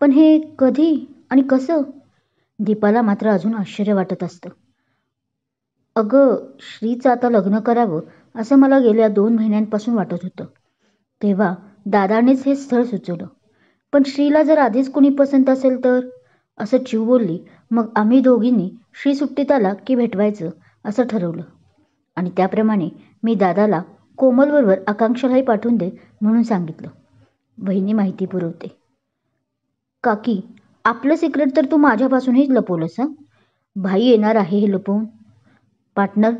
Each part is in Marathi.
पण हे कधी आणि कसं? दीपाला मात्र अजून आश्चर्य वाटत असतं. अगं, श्रीचं आता लग्न करावं असं मला गेल्या 2 महिन्यांपासून वाटत होतं. तेव्हा दादानेच हे स्थळ सुचवलं. पण श्रीला जर आधीच कुणी पसंत असेल तर? असं चिव बोलली. मग आम्ही दोघींनी श्री सुट्टीत आला की भेटवायचं असं ठरवलं. आणि त्याप्रमाणे मी दादाला कोमलबरोबर आकांक्षालाही पाठवून दे म्हणून सांगितलं. वहिनी माहिती पुरवते. काकी, आपलं सिक्रेट तर तू माझ्यापासूनही लपवलंस हं? भाई येणार आहे हे लपवून. पार्टनर,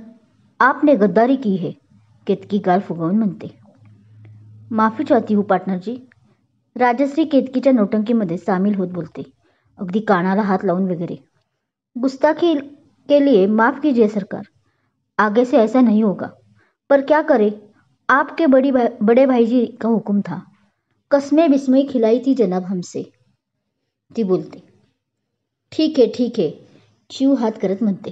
आपने गद्दारी की है, केतकी गाल फुगवून म्हणते. माफी चाहती हूँ पार्टनरजी. राजश्री केतकीच्या नौटंकीमध्ये सामील होत बोलते, अगदी कानाला हात लावून वगैरे. गुस्ताखी के लिए माफ कीजिए सरकार. आगे से ऐसा नहीं होगा. पर क्या करे, आपके बड़े भाईजी का हुक्म था. कसमें बिस्मे खिलाई थी जनाब हमसे. ती बोलते. ठीक है, चिव हात करत म्हणते.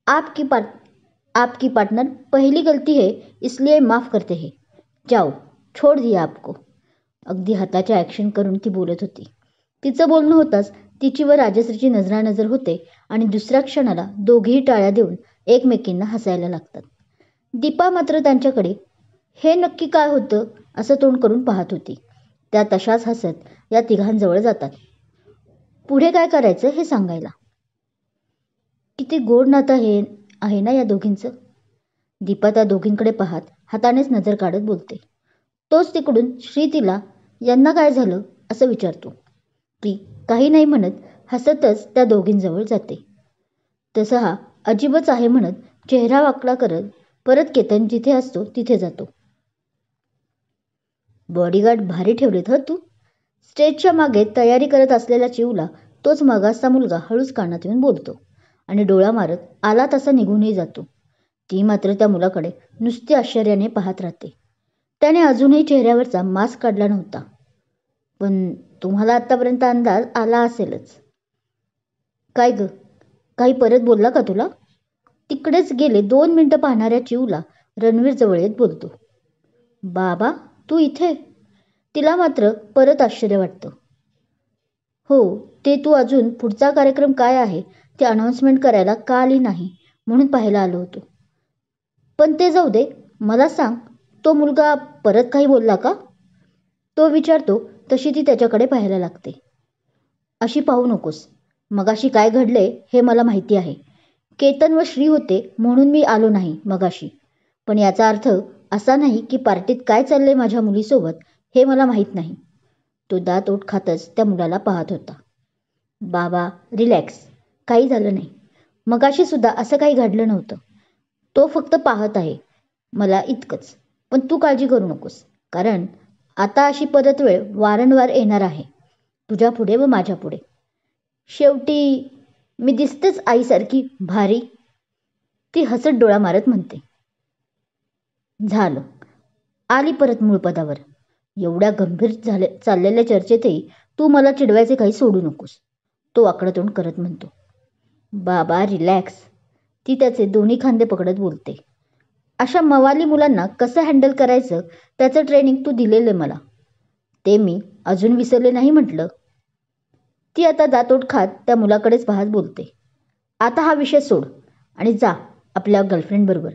आपकी पार्टनर पहली गलती है इसलिए माफ करते हैं. जाओ, छोड़ दिया आपको. अगदी हाताच्या ॲक्शन करून ती बोलत होती. तिचं बोलणं होताच तिची व राजश्रीची नजरानजर होते आणि दुसऱ्या क्षणाला दोघेही टाळ्या देऊन एकमेकींना हसायला लागतात. दीपा मात्र त्यांच्याकडे हे नक्की काय होतं असं तोंड करून पाहत होती. त्या तशाच हसत या तिघांजवळ जातात. पुढे काय करायचं हे सांगायला. किती गोड नातं आहे ना या दोघींचं. दीपा त्या दोघींकडे पाहत हातानेच नजर काढत बोलते. तोच तिकडून श्री तिला यांना काय झालं असं विचारतो. ती काही नाही म्हणत हसतच त्या दोघींजवळ जाते. तसं हा अजीबच आहे म्हणत चेहरा वाकडा करत परत केतन जिथे असतो तिथे जातो. बॉडीगार्ड भारी ठेवलेत हं तू. स्टेजच्या मागे तयारी करत असलेल्या चिवला तोच मगासचा मुलगा हळूच कानात येऊन बोलतो आणि डोळा मारत आला तसा निघूनही जातो. ती मात्र त्या मुलाकडे नुसती आश्चर्याने पाहत राहते. त्याने अजूनही चेहऱ्यावरचा मास्क काढला नव्हता. पण तुम्हाला आत्तापर्यंत अंदाज आला असेलच. काय ग, काही परत बोलला का तुला? तिकडेच गेले 2 मिनिटं पाहणाऱ्या चिवला रणवीर जवळ येत बोलतो. बाबा, तू इथे? तिला मात्र परत आश्चर्य वाटतं. हो, ते तू अजून पुढचा कार्यक्रम काय आहे ते अनाउन्समेंट करायला का आली नाही म्हणून पाहायला आलो होतो. पण ते जाऊ दे, मला सांग, तो मुलगा परत काही बोलला का? तो विचारतो तशी ती त्याच्याकडे पाहायला लागते. अशी पाहू नकोस. मगाशी काय घडले हे मला माहिती आहे. केतन व श्री होते म्हणून मी आलो नाही मगाशी. पण याचा अर्थ असा नाही की पार्टीत काय चाललंय माझ्या मुलीसोबत हे मला माहीत नाही. तो दात ओठ खातच त्या मुलाला पाहत होता. बाबा, रिलॅक्स. काही झालं नाही. मगाशी सुद्धा असं काही घडलं नव्हतं. तो फक्त पाहत आहे, मला इतकंच. पण तू काळजी करू नकोस, कारण आता अशी परत वेळ वारंवार येणार आहे, तुझ्या पुढे व माझ्या पुढे. शेवटी मी दिसतेच आईसारखी भारी. ती हसत डोळा मारत म्हणते. झालं, आली परत मूळ पदावर. एवढ्या गंभीर चाललेल्या चर्चेतही तू मला चिडवायचे काही सोडू नकोस, तो वाकडं तोंड करत म्हणतो. बाबा, रिलॅक्स. ती त्याचे दोन्ही खांदे पकडत बोलते. अशा मवाली मुलांना कसं हँडल करायचं त्याचं ट्रेनिंग तू दिलेलं मला. ते मी अजून विसरले नाही म्हटलं. ती आता दातोट खात त्या मुलाकडेच पाहत बोलते. आता हा विषय सोड आणि जा आपल्या गर्लफ्रेंडबरोबर.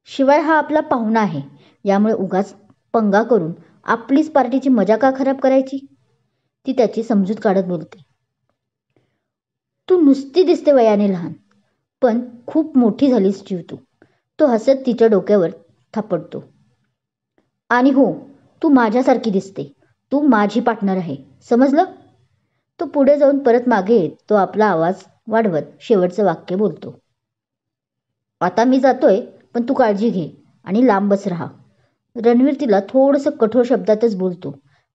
शिवाय हा आपला पाहुणा आहे, यामुळे उगाच पंगा करून आपलीच पार्टीची मजा का खराब करायची? ती त्याची समजूत काढत बोलते. तू नुसती दिसते वयाने लहान, पण खूप मोठी झालीस जीव तू. तो हसत तिच्या डोक्यावर थापडतो. आणि हो, तू माझ्यासारखी दिसते. तू माझी पार्टनर आहे, समजलं? तो पुढे जाऊन परत मागे येत तो आपला आवाज वाढवत शेवटचं वाक्य बोलतो. आता मी जातोय, पण तू काळजी घे आणि लांबच राहा. रणवीर तिला थोडंसं कठोर शब्दातच बोलतो.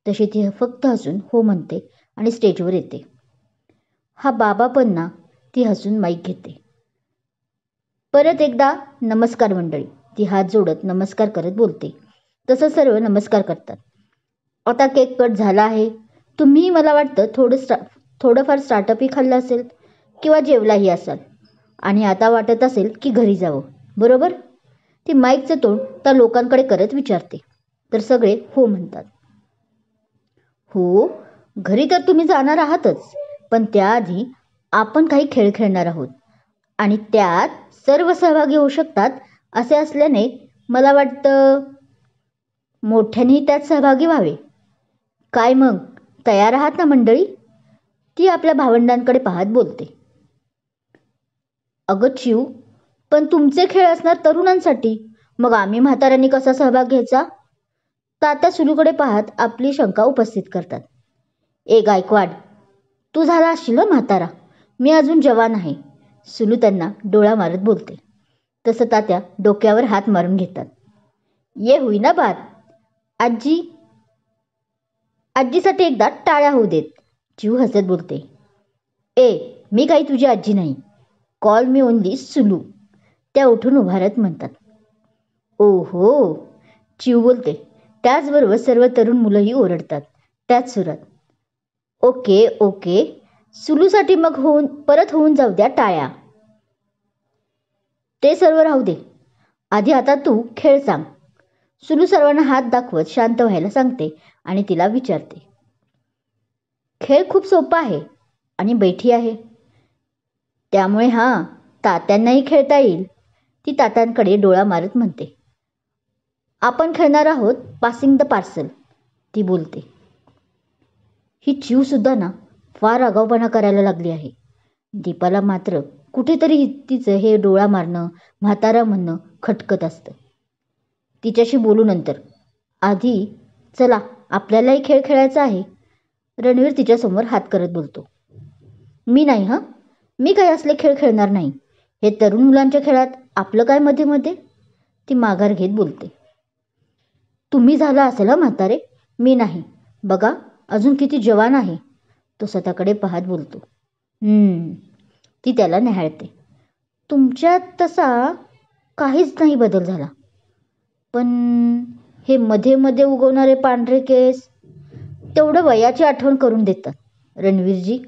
तशी ती फक्त हसून हो म्हणते आणि स्टेजवर येते. हा बाबा पण ना, ती हसून माईक घेते. परत एकदा नमस्कार मंडळी. ती हात जोडत नमस्कार करत बोलते. तसं सर्व नमस्कार करतात. आता केक कट झाला आहे. तुम्ही मला वाटतं थोडंफार स्टार्टअपही खाल्लं असेल किंवा जेवलाही असाल आणि आता वाटत असेल की घरी जावं, बरोबर? ती माईकचं तोंड त्या लोकांकडे करत विचारते. तर सगळे हो म्हणतात. हो, घरी तर तुम्ही जाणार आहातच, पण त्याआधी आपण काही खेळ खेळणार आहोत आणि त्यात सर्व सहभागी होऊ शकतात असे असल्याने मला वाटतं मोठ्यांनी त्यात सहभागी व्हावे. काय मग, तयार आहात ना मंडळी? ती आपल्या भावंडांकडे पाहत बोलते. अगं चिऊ, पण तुमचे खेळ असणार तरुणांसाठी, मग आम्ही म्हाताऱ्यांनी कसा सहभाग घ्यायचा? तात्या सुलूकडे पाहत आपली शंका उपस्थित करतात. ए गायकवाड, तू झाला असशील ना म्हातारा, मी अजून जवान आहे. सुलू त्यांना डोळा मारत बोलते. तसं तात्या डोक्यावर हात मारून घेतात. ये होईना बात. आजी, आजीसाठी एकदा टाळ्या होऊ देत. चिऊ हसत बोलते. ए, मी काही तुझी आजी नाही. Call me only Sulu. त्या उठून उभारत म्हणतात. ओहो, चिऊ बोलते. त्याचबरोबर सर्व तरुण मुलंही ओरडतात त्याच सुरात. ओके ओके, सुलूसाठी मग परत होऊन जाऊ द्या टाळ्या. ते सर्व राहू दे, आधी आता तू खेळ सांग. सुलू सर्वांना हात दाखवत शांत व्हायला सांगते आणि तिला विचारते. खेळ खूप सोपा आहे आणि बैठी आहे, त्यामुळे तात्यांनाही खेळता येईल. ती तात्यांकडे डोळा मारत म्हणते. आपण खेळणार आहोत पासिंग द पार्सल, ती बोलते. ही चिव सुद्धा ना फार आगाऊपणा करायला लागली आहे. दीपाला मात्र कुठेतरी तिचं हे डोळा मारणं, म्हातारा म्हणणं खटकत असतं. तिच्याशी बोलू नंतर, आधी चला आपल्यालाही खेळ खेळायचा आहे. रणवीर तिच्यासमोर हात करत बोलतो. मी नाही मी काही असले खेळ खेळणार नाही. हे तरुण मुलांच्या खेळात आपलं काय मध्ये मध्ये, ती माघार घेत बोलते. तुम्ही झाला असेल म्हातारे, मी नाही. बघा अजून किती जवान आहे, तो स्वतःकडे पाहत बोलतो. ती त्याला न्याहाळते. तुमच्यात तसा काहीच नाही बदल झाला, पण हे मध्ये मध्ये उगवणारे पांढरे केस तेवढं वयाची आठवण करून देतात रणवीरजी.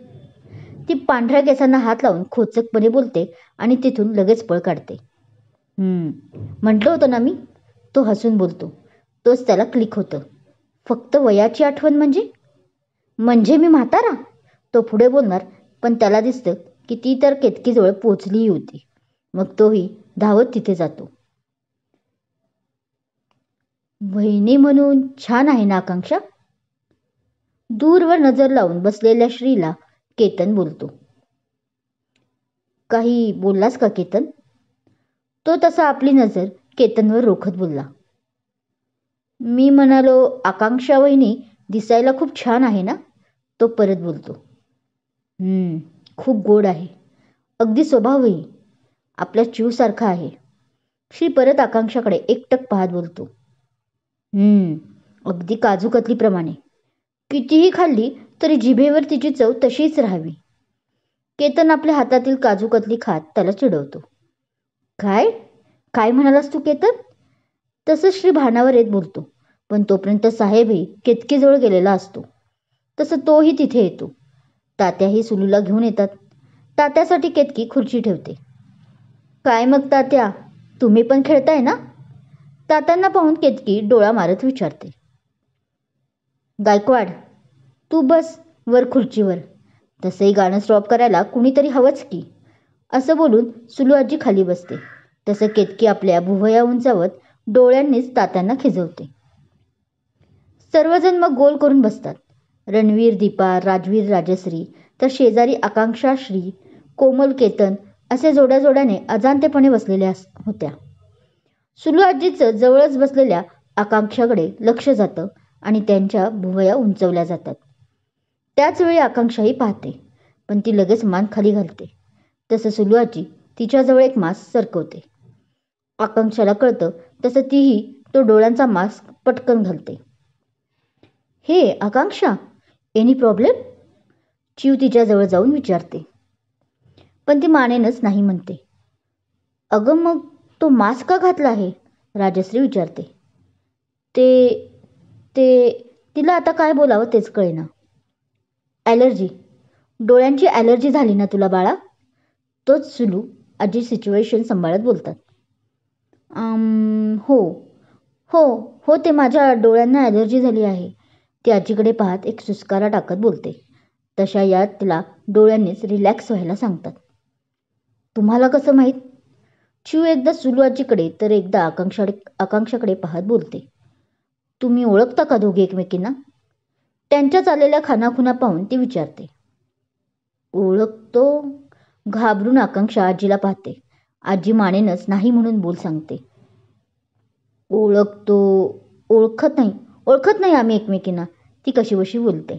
ती पांढऱ्या केसांना हात लावून खोचकपणे बोलते आणि तिथून लगेच पळ काढते. म्हटलं होतं ना मी, तो हसून बोलतो. तोच त्याला क्लिक होतं. फक्त वयाची आठवण म्हणजे मी म्हातारा, तो पुढे बोलणार, पण त्याला दिसतं की ती तर केतकीजवळ पोचलीही होती. मग तोही धावत तिथे जातो. वहिनी म्हणून छान आहे ना आकांक्षा, दूरवर नजर लावून बसलेल्या श्रीला केतन बोलतो. काही बोललास का केतन? तो तसा आपली नजर केतनवर रोखत बोलला. मी म्हणालो आकांक्षा वहिनी दिसायला खूप छान आहे ना, तो परत बोलतो. खूप गोड आहे, अगदी स्वभावही आपल्या चिवसारखा आहे. श्री परत आकांक्षाकडे एकटक पाहत बोलतो. अगदी काजू कतलीप्रमाणे, कितीही खाल्ली तरी जिभेवर तिची चव तशीच राहावी. केतन आपल्या हातातील काजू कतली खात त्याला चिडवतो. काय काय म्हणालास तू केतन? तसं श्री भानावर येत बोलतो, पण तोपर्यंत साहेबही केतकीजवळ गेलेला असतो. तसं तोही तिथे येतो. तात्याही सुलूला घेऊन येतात. तात्यासाठी केतकी खुर्ची ठेवते. काय मग तात्या, तुम्ही पण खेळताय ना? तात्यांना पाहून केतकी डोळा मारत विचारते. गायकवाड, तू बस वर खुर्चीवर, तसंही गाणं स्टॉप करायला कुणीतरी हवंच की, असं बोलून सुलू आजी खाली बसते. तसं केतकी आपल्या भुवया उंचावत डोळ्यांनीच तात्यांना खिजवते. सर्वजण मग गोल करून बसतात. रणवीर, दीपा, राजवीर, राजश्री, तर शेजारी आकांक्षा, श्री, कोमल, केतन असे जोड्या जोड्याने अजाणतेपणे बसलेल्या होत्या. सुलू आजीचं जवळच बसलेल्या आकांक्षाकडे लक्ष जातं आणि त्यांच्या भुवया उंचवल्या जातात. त्याच वेळी आकांक्षाही पाहते, पण ती लगेच मान खाली घालते. तसं सुलू आजी तिच्याजवळ एक मास्क सरकवते. आकांक्षाला कळतं तसं तीही तो डोळ्यांचा मास्क पटकन घालते. हे आकांक्षा, एनी प्रॉब्लेम? चिव तिच्याजवळ जाऊन विचारते, पण ती मानेनच नाही म्हणते. अगं मग तो मास्क का घातला आहे? राजश्री विचारते. ते ते तिला आता काय बोलावं तेच कळेना. ॲलर्जी, डोळ्यांची ॲलर्जी झाली ना तुला बाळा? तोच सुलू आजी सिच्युएशन सांभाळत बोलतात. हो हो हो, ते माझ्या डोळ्यांना ॲलर्जी झाली आहे, ती आजीकडे पाहत एक सुस्कारा टाकत बोलते. तशा या तिला डोळ्यांनीच रिलॅक्स व्हायला सांगतात. तुम्हाला कसं माहीत? चिऊ एकदा सुलू आजीकडे तर एकदा आकांक्षाकडे पाहत बोलते. तुम्ही ओळखता का दोघे एकमेकींना? त्यांच्याच आलेल्या खानाखुना पाहून ती विचारते. ओळखतो? घाबरून आकांक्षा आजीला पाहते. आजी मानेनच नाही म्हणून बोल सांगते. ओळखतो, ओळखत नाही आम्ही एकमेकींना, ती कशीबशी बोलते.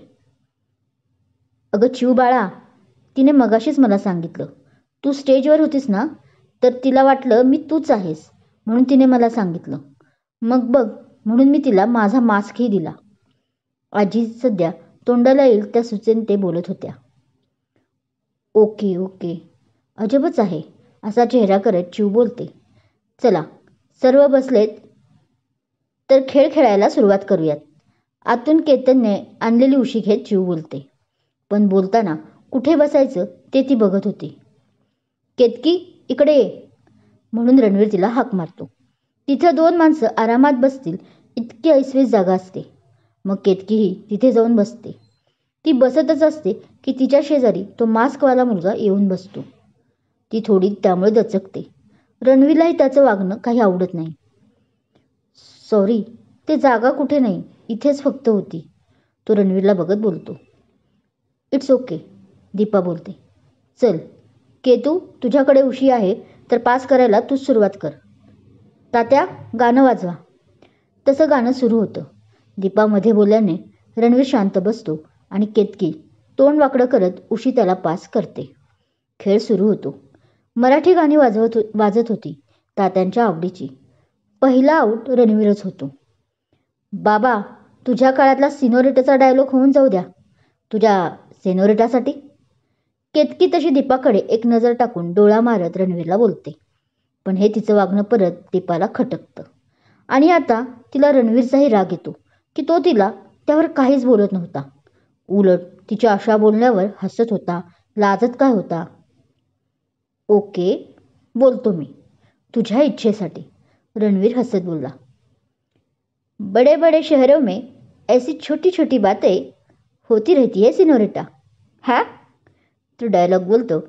अगं चिऊ बाळा, तिने मगाशीच मला सांगितलं. तू स्टेजवर होतीस ना, तर तिला वाटलं मी तूच आहेस म्हणून तिने मला सांगितलं. मग बघ, म्हणून मी तिला माझा मास्कही दिला. आजी सध्या तोंडाला येईल त्या सुचेन ते बोलत होत्या. ओके, अजबच आहे, असा चेहरा करत चिऊ बोलते. चला, सर्व बसलेत तर खेळ खेळायला सुरुवात करूयात. आतून केतनने आणलेली उशी घेत चिऊ बोलते. पण बोलताना कुठे बसायचं ते ती बघत होती. केतकी, इकडे ये, म्हणून रणवीर तिला हाक मारतो. तिथं 2 माणसं आरामात बसतील इतकी ऐसवेस जागा असते. मग केतकीही तिथे जाऊन बसते. ती बसतच असते की तिच्या शेजारी तो मास्कवाला मुलगा येऊन बसतो. ती थोडी त्यामुळे दचकते. रणवीरलाही त्याचं वागणं काही आवडत नाही. सॉरी, ते जागा कुठे नाही, इथेच फक्त होती, तो रणवीरला बघत बोलतो. इट्स ओके, दीपा बोलते. चल केतू, तुझ्याकडे उशी आहे तर पास करायला तूच सुरुवात कर. तात्या, गाणं वाजवा. तसं गाणं सुरू होतं. दीपा मध्ये बोलल्याने रणवीर शांत बसतो आणि केतकी तोंड वाकडं करत उशी त्याला पास करते. खेळ सुरू होतो. मराठी गाणी वाजत होती, तात्यांच्या आवडीची. पहिला आऊट रणवीरच होतो. बाबा, तुझ्या काळातला सिनोरिटाचा डायलॉग होऊन जाऊ द्या. तुझ्या सेनोरिटासाठी? केतकी तशी दीपाकडे एक नजर टाकून डोळा मारत रणवीरला बोलते. पण हे तिचं वागणं परत दीपाला खटकतं. आणि आता तिला रणवीरचाही राग येतो की तो तिला त्यावर काहीच बोलत नव्हता. उलट तिच्या अशा बोलण्यावर हसत होता, लाजत काय होता. ओके, बोलतो मी, तुझ्या इच्छेसाठी, रणवीर हसत बोलला. बड़े बड़े शहरों में ऐसी छोटी छोटी बातें होती रहती है सिनोरिटा. हा, तो डायलॉग बोलतो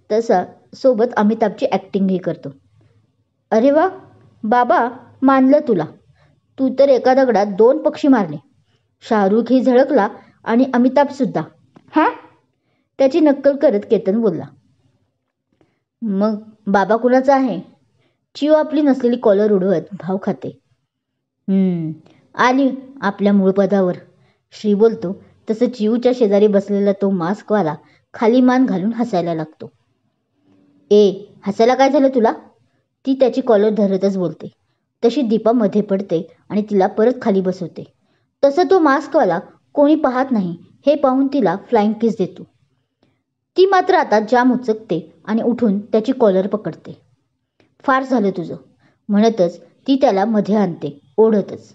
तसा सोबत अमिताभची ॲक्टिंगही करतो. अरे वा बाबा, मानलं तुला. तू तर एका दगडात 2 पक्षी मारले. शाहरुखही झळकला आणि अमिताभ सुद्धा. हा, त्याची नक्कल करत केतन बोलला. मग बाबा कुणाचा आहे? चिऊ आपली नसलेली कॉलर उडवत भाव खाते. आली आपल्या मूळ पदावर, श्री बोलतो तसं चिऊच्या शेजारी बसलेला तो मास्कवाला खाली मान घालून हसायला लागतो. हसायला काय झालं तुला? ती त्याची कॉलर धरतच बोलते. तशी दीपा मध्ये पडते आणि तिला परत खाली बसवते. तसं तो मास्कवाला कोणी पाहत नाही हे पाहून तिला फ्लाइंग किस देतो. ती मात्र आता जाम उचकते आणि उठून त्याची कॉलर पकडते. फार झालं तुझं, म्हणतच ती त्याला मध्ये आणते ओढतच.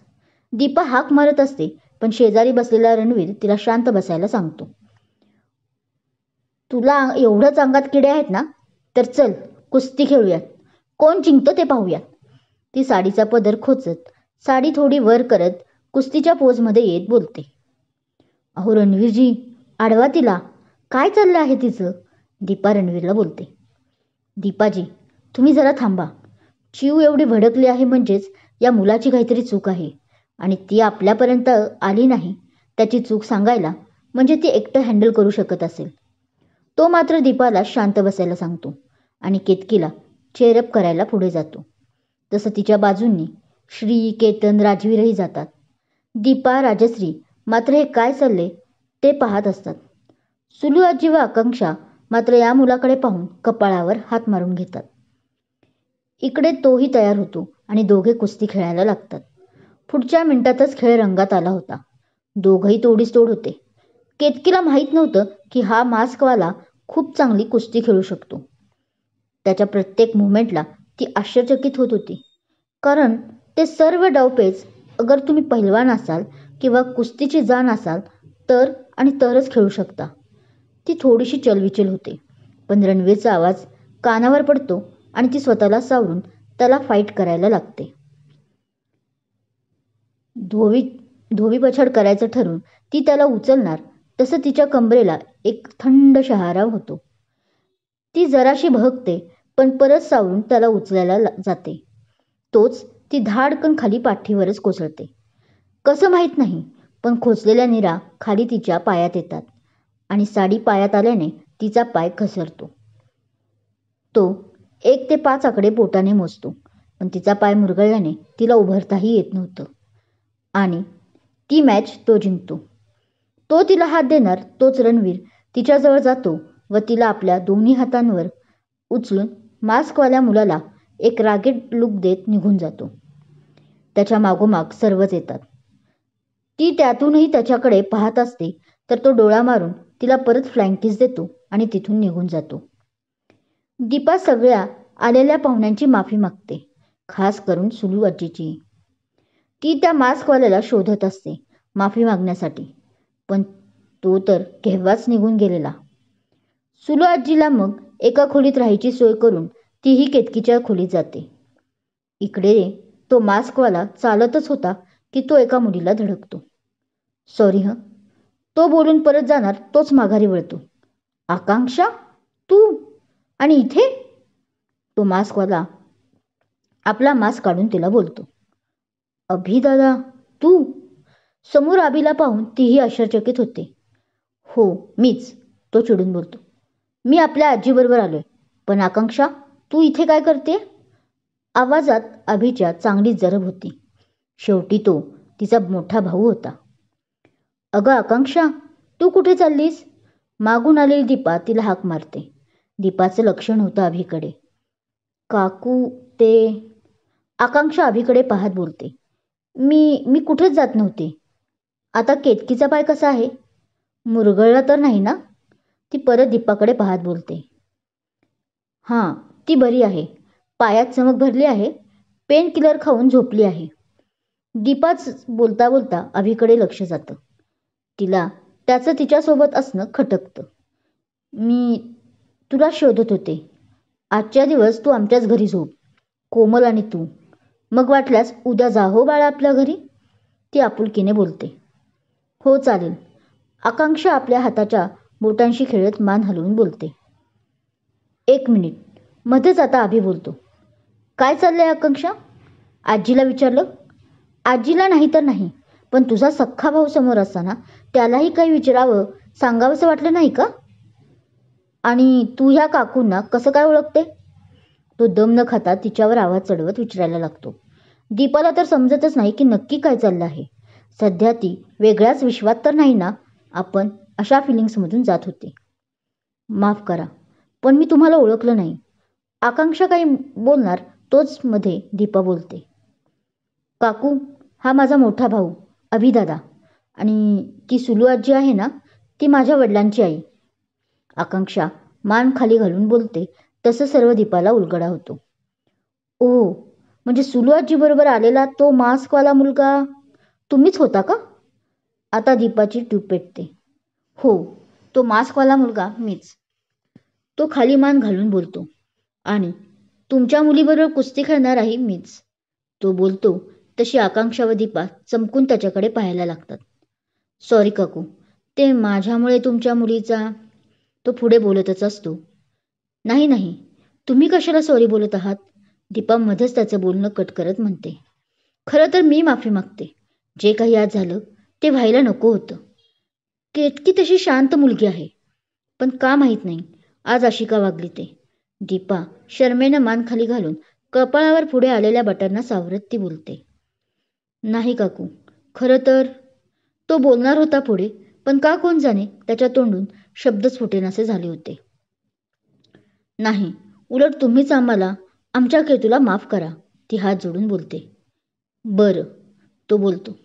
दीपा हाक मारत असते पण शेजारी बसलेला रणवीर तिला शांत बसायला सांगतो. तुला एवढंच अंगात किडे आहेत ना, तर चल कुस्ती खेळूयात. कोण जिंकतो ते पाहूयात. ती साडीचा पदर खोचत साडी थोडी वर करत कुस्तीच्या पोजमध्ये येत बोलते. अहो रणवीरजी, आडवा तिला, काय चाललं आहे तिचं? दीपा रणवीरला बोलते. दीपाजी, तुम्ही जरा थांबा. चिऊ एवढी भडकली आहे म्हणजेच या मुलाची काहीतरी चूक आहे आणि ती आपल्यापर्यंत आली नाही त्याची चूक सांगायला, म्हणजे ती एकटं हँडल करू शकत असेल. तो मात्र दीपाला शांत बसायला सांगतो आणि केतकीला चेअरअप करायला पुढे जातो. तसं तिच्या बाजूंनी श्री, केतन, राजवीरही जातात. दीपा, राजश्री मात्र हे काय चालले ते पाहत असतात. सुलू आजी व आकांक्षा मात्र या मुलाकडे पाहून कपाळावर हात मारून घेतात. इकडे तोही तयार होतो आणि दोघे कुस्ती खेळायला लागतात. पुढच्या मिनिटातच खेळ रंगात आला होता. दोघंही तोडीस तोड होते. केतकीला माहीत नव्हतं की हा मास्कवाला खूप चांगली कुस्ती खेळू शकतो. त्याच्या प्रत्येक मुवमेंटला ती आश्चर्यचकित होत होती. कारण ते सर्व डावपेच अगर तुम्ही पहिलवान असाल किंवा कुस्तीची जाण असाल तर आणि तरच खेळू शकता. ती थोडीशी चलविचल होते. पण रणवीरचा आवाज कानावर पडतो आणि ती स्वतःला सावरून त्याला फाईट करायला लागते. धोबीपछाड करायचं ठरवून ती त्याला उचलणार तसं तिच्या कंबरेला एक थंड शहारा होतो. ती जराशी बहकते पण परत सावरून त्याला उचलायला जाते. तोच ती धाडकन खाली पाठीवरच कोसळते. कसं माहीत नाही, पण खोचलेल्या नीरा खाली तिच्या पायात येतात आणि साडी पायात आल्याने तिचा पाय घसरतो. तो 1 ते 5 आकडे बोटाने मोजतो, पण तिचा पाय मुरगळल्याने तिला उभारताही येत नव्हतं आणि ती मॅच तो जिंकतो. तो तिला हात देणार तोच रणवीर तिच्याजवळ जातो व तिला आपल्या दोन्ही हातांवर उचलून मास्कवाल्या मुलाला एक रागीट लुक देत निघून जातो. त्याच्या मागोमाग सर्वच येतात. ती त्यातूनही त्याच्याकडे पाहत असते तर तो डोळा मारून तिला परत फ्लाइंग किस देतो आणि तिथून निघून जातो. दीपा सगळ्या आलेल्या पाहुण्यांची माफी मागते, खास करून सुलू आजीची. ती त्या मास्कवाल्याला शोधत असते माफी मागण्यासाठी, पण तो तर केव्हाच निघून गेलेला. सुलू आजीला मग एका खोलीत राहायची सोय करून तीही केतकीच्या खोलीत जाते. इकडे तो मास्कवाला चालतच होता की तो एका मुलीला धडकतो. सॉरी हं, तो बोलून परत जाणार तोच माघारी वळतो. आकांक्षा, तू आणि इथे? तो मास्कवाला आपला मास्क काढून तिला बोलतो. अभि दादा, तू? समोर अभिला पाहून तीही आश्चर्यचकित होते. हो मीच, तो चिडून बोलतो. मी आपल्या आजीबरोबर आलोय. पण आकांक्षा, तू इथे काय करते? आवाजात अभिच्या चांगलीच जरब होती. शेवटी तो तिचा मोठा भाऊ होता. अगं आकांक्षा, तू कुठे चाललीस? मागून आलेली दीपा तिला हाक मारते. दीपाचं लक्ष नव्हतं अभिकडे. काकू ते... आकांक्षा अभिकडे पाहत बोलते. मी कुठेच जात नव्हते. आता केतकीचा पाय कसा आहे? मुरगळला तर नाही ना? ती परत दीपाकडे पाहत बोलते. हां, ती बरी आहे. पायात चमक भरली आहे. पेन किलर खाऊन झोपली आहे. दीपाच बोलता बोलता अभिकडे लक्ष जातं. तिला त्याचं तिच्यासोबत असणं खटकतं. मी तुला शोधत होते. आजच्या दिवस तू आमच्याच घरी झोप, कोमल आणि तू. मग वाटल्यास उद्या जा हो बाळा आपल्या घरी, ती आपुलकीने बोलते. हो चालेल, आकांक्षा आपल्या हाताच्या बोटांशी खेळत मान हलवून बोलते. 1 मिनिट, मध्येच आता अभि बोलतो. काय चाललंय आकांक्षा? आजीला विचारलं? आजीला नाही तर नाही, पण तुझा सख्खा भाऊ समोर असताना त्यालाही काही विचारावं सांगावंसं वाटलं नाही का? आणि तू ह्या काकूंना कसं काय ओळखते? तो दम न खाता तिच्यावर आवाज चढवत विचारायला लागतो. दीपाला तर समजतच नाही की नक्की काय चाललं आहे. सध्या ती वेगळ्याच विश्वात तर नाही ना आपण, अशा फिलिंग्समधून जात होते. माफ करा, पण मी तुम्हाला ओळखलं नाही. आकांक्षा काही बोलणार तोच मध्ये दीपा बोलते. काकू, हा माझा मोठा भाऊ अभिदादा, आणि ती सुलू आजी आहे ना, ती माझ्या वडिलांची आई. आकांक्षा मान खाली घालून बोलते तसं सर्व दीपाला उलगडा होतो. ओह, म्हणजे सुलू आजी बरोबर आलेला तो मास्कवाला मुलगा तुम्हीच होता का? आता दीपाची ट्यूब पेटते. हो, तो मास्कवाला मुलगा मीच. तो खाली मान घालून बोलतो. आणि तुमच्या मुलीबरोबर कुस्ती खेळणाराही मीच. तो बोलतो तशी आकांक्षा व दीपा चमकून त्याच्याकडे पाहायला लागतात. सॉरी काकू, ते माझ्यामुळे तुमच्या मुलीचा... तो पुढे बोलतच असतो. नाही नाही, तुम्ही कशाला सॉरी बोलत आहात? दीपा मध्येच त्याचं बोलणं कट करत म्हणते. खरं तर मी माफी मागते. जे काही आज झालं ते व्हायला नको होतं. केतकी तशी शांत मुलगी आहे, पण का माहीत नाही आज अशी का वागली ते. दीपा शरमेनं मान खाली घालून कपाळावर पुढे आलेल्या बटांना सावरत ती बोलते. नाही काकू, खरं तर... तो बोलणार होता पुढे, पण का कोण जाणे त्याच्या तोंडून शब्दच फुटेनासे झाले होते. नाही, उलट तुम्हीच आम्हाला, आमच्या केतूला माफ करा, ती हात जोडून बोलते. बरं, तो बोलतो.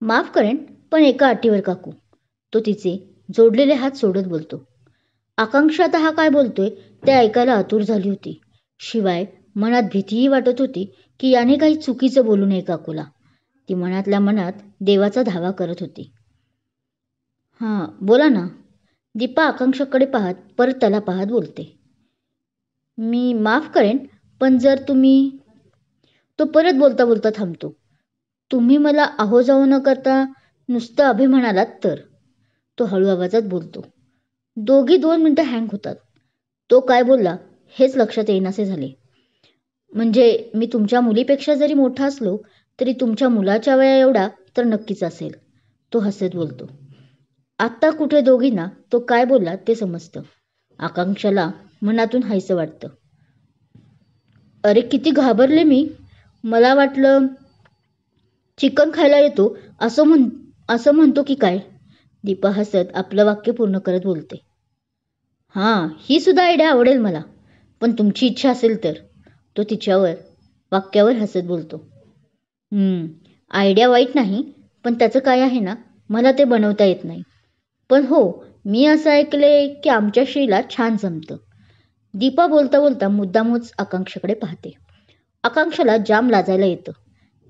माफ करेन, पण एका अटीवर काकू, तो तिचे जोडलेले हात सोडत बोलतो. आकांक्षा आता हा काय बोलतोय ते ऐकायला आतुर झाली होती. शिवाय मनात भीतीही वाटत होती की याने काही चुकीचं बोलू नये काकूला. ती मनातल्या मनात देवाचा धावा करत होती. हां, बोला ना, दीपा आकांक्षाकडे पाहत परत त्याला पाहत बोलते. मी माफ करेन, पण जर तुम्ही... तो परत बोलता बोलता थांबतो. तुम्ही मला अहो जाऊ न करता नुसतं अभि म्हणालात तर, तो हळू आवाजात बोलतो. दोघी 2 मिनिटं हँग होतात. तो काय बोलला हेच लक्षात येईनासे झाले. म्हणजे मी तुमच्या मुलीपेक्षा जरी मोठा असलो तरी तुमच्या मुलाच्या वया एवढा तर नक्कीच असेल, तो हसत बोलतो. आत्ता कुठे दोघींना तो काय बोलला ते समजतं. आकांक्षाला मनातून हायसं वाटतं. अरे किती घाबरले मी. मला वाटलं चिकन खायला येतो असं म्हणतो की काय. दीपा हसत आपलं वाक्य पूर्ण करत बोलते. हां, ही सुद्धा आयडिया आवडेल मला, पण तुमची इच्छा असेल तर, तो तिच्यावर वाक्यावर हसत बोलतो. आयडिया वाईट नाही, पण त्याचं काय आहे ना, मला ते बनवता येत नाही. पण हो, मी असं ऐकले की आमच्या श्रीला छान जमतं. दीपा बोलता बोलता मुद्दामच आकांक्षाकडे पाहते. आकांक्षाला जाम लाजायला येतं.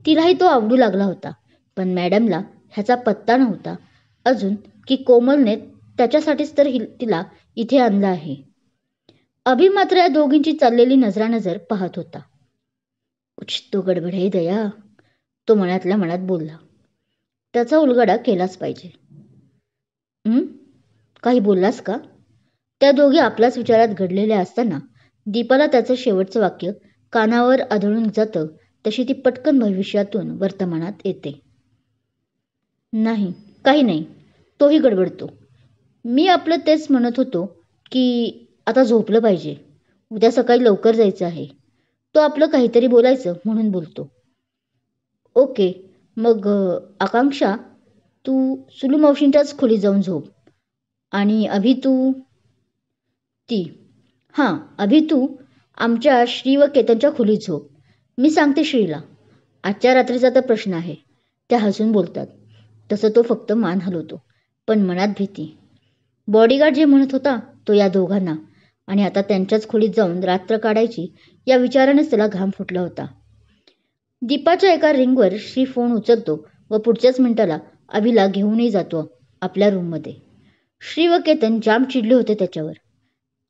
तिलाही तो आवडू लागला होता, पण मॅडमला ह्याचा पत्ता नव्हता अजून की कोमलने त्याच्यासाठीच तर तिला इथे आणलं आहे. अभि मात्र या दोघींची चाललेली नजरानजर पाहत होता. कुछ तो गडबड है दया, तो मनातल्या मनात बोलला. त्याचा उलगडा केलाच पाहिजे. काही बोललास का? त्या दोघी आपल्याच विचारात घडलेल्या असताना दीपाला त्याचं शेवटचं वाक्य कानावर आदळून जातं तशी ती पटकन भविष्यातून वर्तमानात येते. नाही, काही नाही, तोही गडबडतो. मी आपलं तेच म्हणत होतो की आता झोपलं पाहिजे, उद्या सकाळी लवकर जायचं आहे. तो आपलं काहीतरी बोलायचं म्हणून बोलतो. ओके, मग आकांक्षा, तू सुलू मावशींच्याच खोलीत जाऊन झोप. आणि अभि तू अभि तू आमच्या श्री व केतनच्या खोलीत झोप. मी सांगते श्रीला. आजच्या रात्रीचा तर प्रश्न आहे. त्या हसून बोलतात. तसं तो फक्त मान हलवतो, पण मनात भीती. बॉडीगार्ड जे म्हणत होता तो या दोघांना, आणि आता त्यांच्याच खोलीत जाऊन रात्र काढायची या विचारानेच त्याला घाम फुटला होता. दीपाच्या एका रिंगवर श्री फोन उचलतो व पुढच्याच मिनिटाला अभिला घेऊनही जातो आपल्या रूममध्ये. श्री व केतन जाम चिडले होते त्याच्यावर.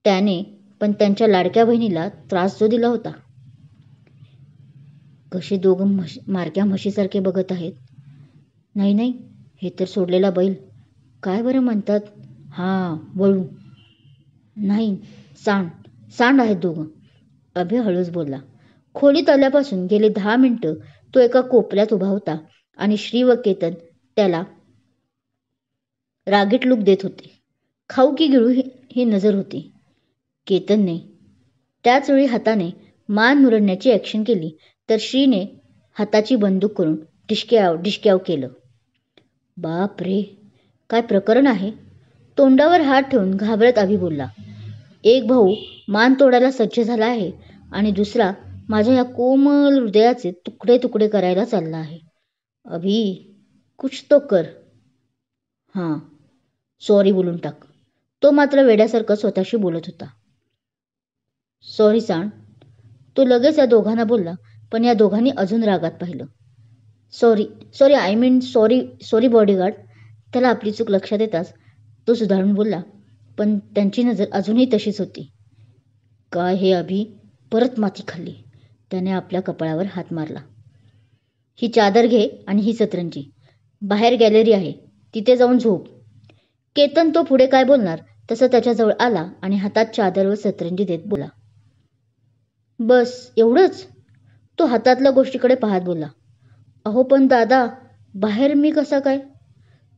त्याने पण त्यांच्या लाडक्या बहिणीला त्रास जो दिला होता. कसे दोघं मारक्या म्हशीसारखे बघत आहेत. नाही, हे तर सोडलेला बैल. काय बरं म्हणतात? वळू. नाही, सांड आहेत दोघं, अभि हळूच बोलला. खोलीत आल्यापासून गेले 10 मिनिटं तो एका कोपऱ्यात उभा होता आणि श्री व केतन त्याला रागीट लूक देत होते. खाऊ की गिळू ही नजर होती. केतनने त्याच वेळी हाताने मान मुरडण्याची ॲक्शन केली तर श्रीने हाताची बंदूक करून डिशक्याव केलं. बाप रे, काय प्रकरण आहे? तोंडावर हात ठेवून घाबरत अभि बोलला. एक भाऊ मान तोडायला सज्ज झाला आहे आणि दुसरा माझ्या या कोमल हृदयाचे तुकडे तुकडे करायला चालला आहे. अभि, कुछ तो कर. सॉरी बोलून टाक. तो मात्र वेड्यासारखं स्वतःशी बोलत होता. सॉरी सांड. तो लगेच या दोघांना बोलला, पण या दोघांनी अजून रागात पाहिलं. Sorry I mean sorry bodyguard. त्याला आपली चूक लक्षात येताच तो सुधारून बोलला, पण त्यांची नजर अजूनही तशीच होती. काय हे अभि, परत माती खाल्ली. त्याने आपल्या कपाळावर हात मारला. ही चादर घे आणि ही सतरंजी. बाहेर गॅलरी आहे, तिथे जाऊन झोप. केतन तो पुढे काय बोलणार तसं त्याच्याजवळ आला आणि हातात चादर व सतरंजी देत बोला. बस एवढंच? तो हातातल्या गोष्टीकडे पाहत बोलला. अहो पण दादा, बाहेर मी कसा काय?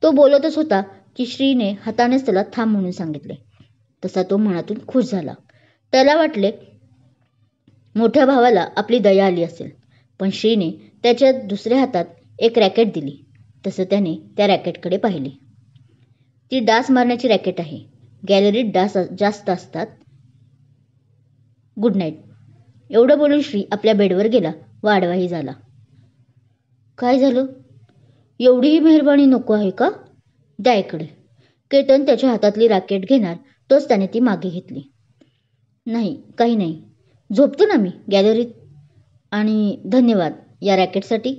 तो बोलतच होता की श्रीने हातानेच त्याला थांब म्हणून सांगितले. तसा तो मनातून खुश झाला. त्याला वाटले मोठ्या भावाला आपली दया आली असेल. पण श्रीने त्याच्या दुसऱ्या हातात एक रॅकेट दिली. तसं त्याने त्या रॅकेटकडे पाहिले. ती डास मारण्याची रॅकेट आहे. गॅलरीत डास जास्त असतात. Good night. एवढं बोलून श्री आपल्या बेडवर गेला व आडवाही झाला. काय झालं? एवढीही मेहरबानी नको आहे का? द्या इकडे. केतन त्याच्या हातातली रॅकेट घेणार तोच त्याने ती मागे घेतली. नाही, काही नाही. झोपतो ना मी गॅलरीत. आणि धन्यवाद या रॅकेटसाठी.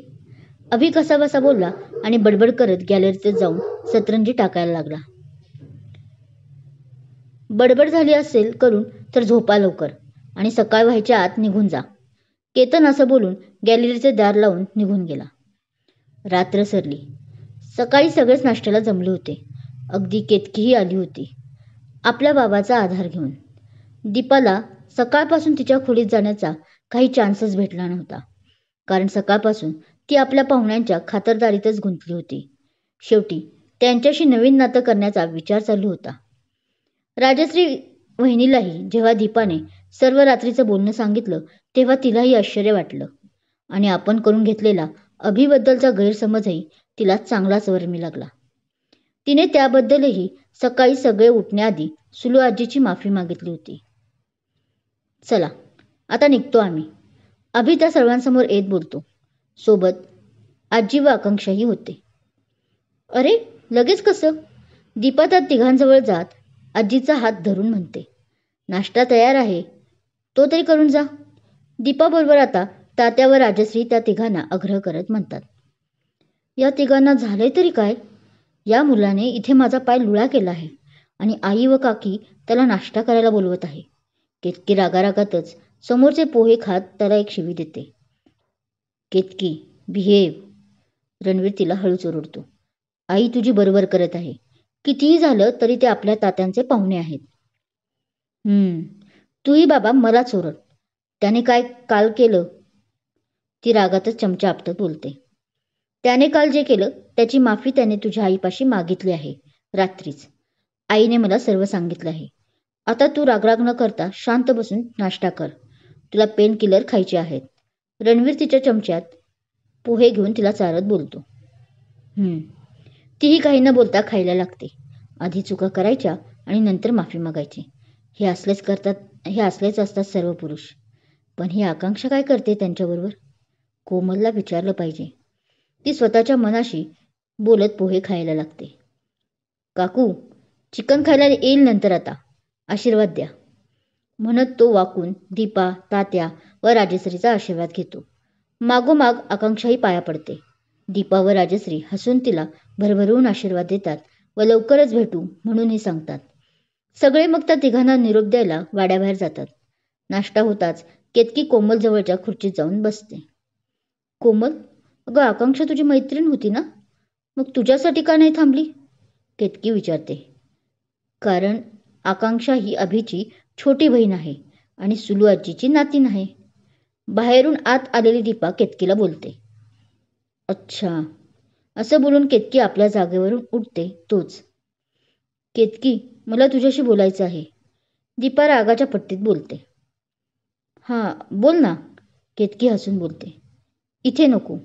अभि कसा बसा बोलला आणि बडबड करत गॅलरीत जाऊन सतरंजी टाकायला लागला. बडबड झाली असेल करून तर झोपा लवकर आणि सकाळ व्हायच्या आत निघून जा. केतन असं बोलून गॅलरीचे दार लावून निघून गेला. रात्र सरली. सकाळी सगळेच नाश्त्याला जमले होते. अगदी केतकीही आली होती आपल्या बाबाचा आधार घेऊन. दीपाला सकाळपासून तिच्या खोलीत जाण्याचा काही चान्सच भेटला नव्हता, कारण सकाळपासून ती आपल्या पाहुण्यांच्या खातरदारीतच गुंतली होती. शेवटी त्यांच्याशी नवीन नातं करण्याचा विचार चालू होता. राजश्री वहिनीलाही जेव्हा दीपाने सर्व रात्रीचं बोलणं सांगितलं तेव्हा तिलाही आश्चर्य वाटलं आणि आपण करून घेतलेला अभिबद्दलचा गैरसमजही तिला चांगलाच वर्मी लागला. तिने त्याबद्दलही सकाळी सगळे उठण्याआधी सुलू आजीची माफी मागितली होती. चला आता निघतो आम्ही, अभि त्या सर्वांसमोर येत बोलतो. सोबत आजी व आकांक्षाही होते. अरे लगेच कसं? दीपा त्या तिघांजवळ जात आजीचा हात धरून म्हणते. नाश्ता तयार आहे, तो तरी करून जा. दीपाबरोबर आता तात्या व राजश्री त्या तिघांना आग्रह करत म्हणतात. या तिघांना झालंय तरी काय? या मुलाने इथे माझा पाय लुळा केला आहे आणि आई व काकी त्याला नाश्ता करायला बोलवत आहे. केतकी रागारागातच समोरचे पोहे खात त्याला एक शिवी देते. केतकी बिहेव, रणवीर तिला हळूच ओरडतो. आई तुझी बरोबर करत आहे. कितीही झालं तरी ते आपल्या तात्यांचे पाहुणे आहेत. तूही बाबा मलाच ओरड. त्याने काय काल केलं? ती रागातच चमचा आपटत बोलते. त्याने काल जे केलं त्याची माफी त्याने तुझ्या आईपाशी मागितली आहे रात्रीच. आईने मला सर्व सांगितलं आहे. आता तू रागराग न करता शांत बसून नाश्ता कर. तुला पेन किलर खायचे आहेत. रणवीर तिच्या चमच्यात पोहे घेऊन तिला चारत बोलतो. तीही काही न बोलता खायला लागते. आधी चुका करायच्या आणि नंतर माफी मागायची. हे असलेच असतात सर्व पुरुष. पण ही आकांक्षा काय करते त्यांच्याबरोबर? कोमलला विचारलं पाहिजे. ती स्वतःच्या मनाशी बोलत पोहे खायला लागते. काकू चिकन खायला येईल नंतर, आता आशीर्वाद द्या, म्हणत तो वाकून दीपा, तात्या व राजश्रीचा आशीर्वाद घेतो. मागोमाग आकांक्षाही पाया पडते. दीपा व राजश्री हसून तिला भरभरून आशीर्वाद देतात व लवकरच भेटू म्हणूनही सांगतात. सगळे मग त्या तिघांना निरोप द्यायला वाड्याबाहेर जातात. नाश्ता होताच केतकी कोमल जवळच्या खुर्चीत जाऊन बसते. कोमल, अगं आकांक्षा तुझी मैत्रीण होती ना, मग तुझ्यासाठी का नाही थांबली? केतकी विचारते. कारण आकांक्षा ही अभिची छोटी बहीण आहे आणि सुलू आजीची नातीन आहे. बाहेरून आत आलेली दीपा केतकीला बोलते. अच्छा, असं बोलून केतकी आपल्या जागेवरून उठते. तोच. केतकी मला तुझ्याशी बोलायचं आहे, दीपा रागाच्या पट्टीत बोलते. हां बोल ना, केतकी हसून बोलते. इथे नको,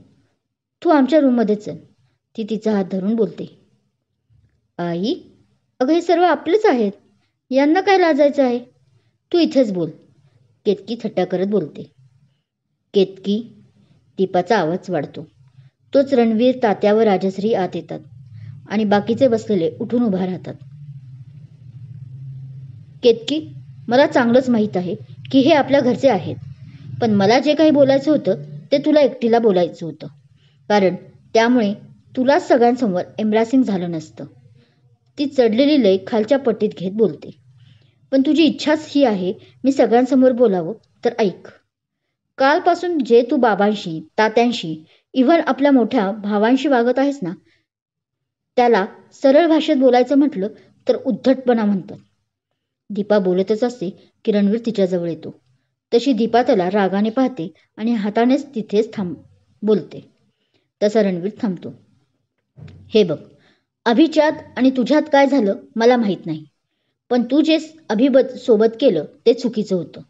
तू आमच्या रूममध्ये चल, ती तिचा हात धरून बोलते. आई, अगं हे सर्व आपलेच आहेत, यांना काय लाजायचं आहे, तू इथेच बोल, केतकी थट्टा करत बोलते. केतकी, दीपाचा आवाज वाढतो. तोच रणवीर, तात्या व राजश्री आत येतात आणि बाकीचे बसलेले उठून उभा राहतात. केतकी, मला चांगलंच माहीत आहे की हे आपल्या घरचे आहेत, पण मला जे काही बोलायचं होतं ते तुला एकटीला बोलायचं होतं, कारण त्यामुळे तुलाच सगळ्यांसमोर एम्ब्रॅसिंग झालं नसतं. ती चढलेली लय खालच्या पट्टीत घेत बोलते. पण तुझी इच्छाच ही आहे मी सगळ्यांसमोर बोलावं तर ऐक. कालपासून जे तू बाबांशी, तात्यांशी, इव्हन आपल्या मोठ्या भावांशी वागत आहेस ना, त्याला सरळ भाषेत बोलायचं म्हटलं तर उद्धटपणा म्हणतात. दीपा बोलतच असते की रणवीर तिच्याजवळ येतो. तशी दीपा त्याला रागाने पाहते आणि हातानेच तिथेच बोलते. तसा रणवीर थांबतो. हे बघ, अभिच्यात आणि तुझ्यात काय झालं मला माहीत नाही, पण तू जे सोबत केलं ते चुकीचं होतं.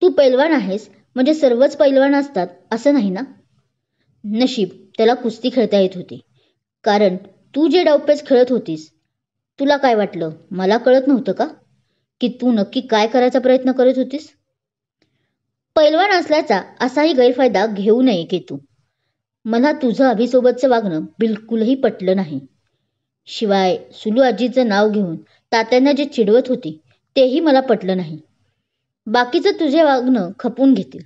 तू पैलवान आहेस म्हणजे सर्वच पैलवान असतात असं नाही ना. नशीब त्याला कुस्ती खेळता येत होती, कारण तू जे डावपेच खेळत होतीस, तुला काय वाटलं मला कळत नव्हतं का की तू नक्की काय करायचा प्रयत्न करत होतीस? पैलवान असल्याचा असाही गैरफायदा घेऊ नये केतू. मला तुझं अभिसोबतचं वागणं बिलकुलही पटलं नाही. शिवाय सुलू आजीचं नाव घेऊन तात्यांना जे चिडवत होती तेही मला पटलं नाही. बाकीचं तुझे वागणं खपून घेतील,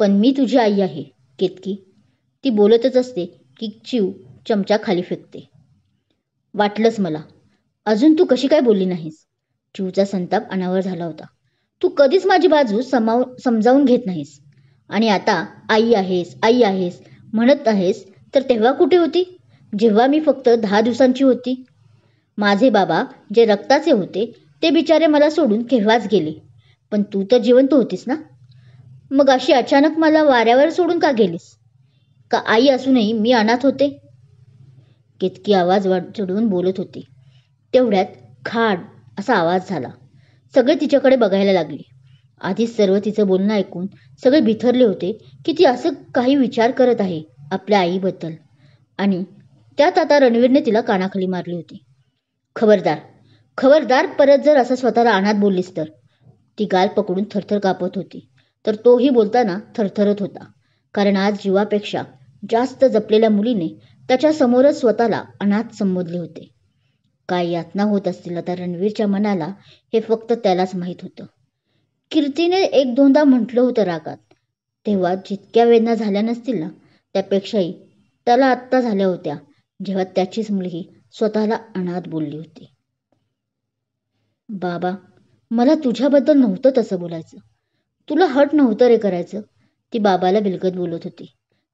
पण मी तुझी आई आहे केतकी. ती बोलतच असते की चिव चमचा खाली फेकते. वाटलंच मला, अजून तू कशी काय बोलली नाहीस? चिवचा संताप अनावर झाला होता. तू कधीच माझी बाजू समजावून घेत नाहीस आणि आता आई आहेस, आई आहेस म्हणत आहेस, तर तेव्हा कुठे होती जेव्हा मी फक्त 10 दिवसांची होती. माझे बाबा जे रक्ताचे होते ते बिचारे मला सोडून केव्हाच गेले. पण तू तर जिवंत होतीस ना. मग अशी अचानक मला वाऱ्यावर सोडून का गेलीस? का आई असूनही मी अनाथ होते? केतकी आवाज चढवून बोलत होती. तेवढ्यात खाड असा आवाज झाला. सगळे तिच्याकडे बघायला लागले. आधीच सर्व तिचं बोलणं ऐकून सगळे बिथरले होते की ती असं काही विचार करत आहे आपल्या आईबद्दल. आणि त्यात आता रणवीरने तिला कानाखाली मारली होती. खबरदार, खबरदार, परत जर असं स्वतःला अनाथ बोललीस तर. ती गाल पकडून थरथर कापत होती. तर तोही बोलताना थरथरत होता. कारण आज जीवापेक्षा जास्त जपलेल्या मुलीने त्याच्या समोरच स्वतःला अनाथ संबोधले होते. काय यातना होत असतील आता रणवीरच्या मनाला हे फक्त त्यालाच माहीत होतं. कीर्तीने एक दोनदा म्हटलं होतं रागात. तेव्हा जितक्या वेदना झाल्या नसतील ना त्यापेक्षाही त्याला आत्ता झाल्या होत्या जेव्हा त्याचीच मुलगी स्वतःला अनाथ बोलली होती. बाबा, मला तुझ्याबद्दल नव्हतं तसं बोलायचं. तुला हट नव्हतं रे करायचं. ती बाबाला बिलगत बोलत होती.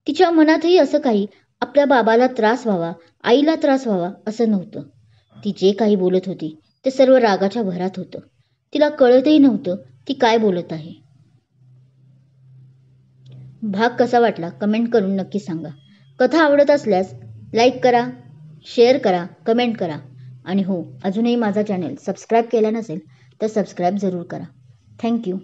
तिच्या मनातही असं काही आपल्या बाबाला त्रास व्हावा, आईला त्रास व्हावा असं नव्हतं. ती जे काही बोलत होती ते सर्व रागाच्या भरात होतं. तिला कळतही नव्हतं ती काय बोलत आहे. भाग कसा वाटला कमेंट करून नक्की सांगा. कथा आवडत असल्यास लाईक करा, शेअर करा, कमेंट करा. आणि हो, अजूनही माझा चॅनल सबस्क्राईब केला नसेल तर सबस्क्राईब जरूर करा. थँक्यू.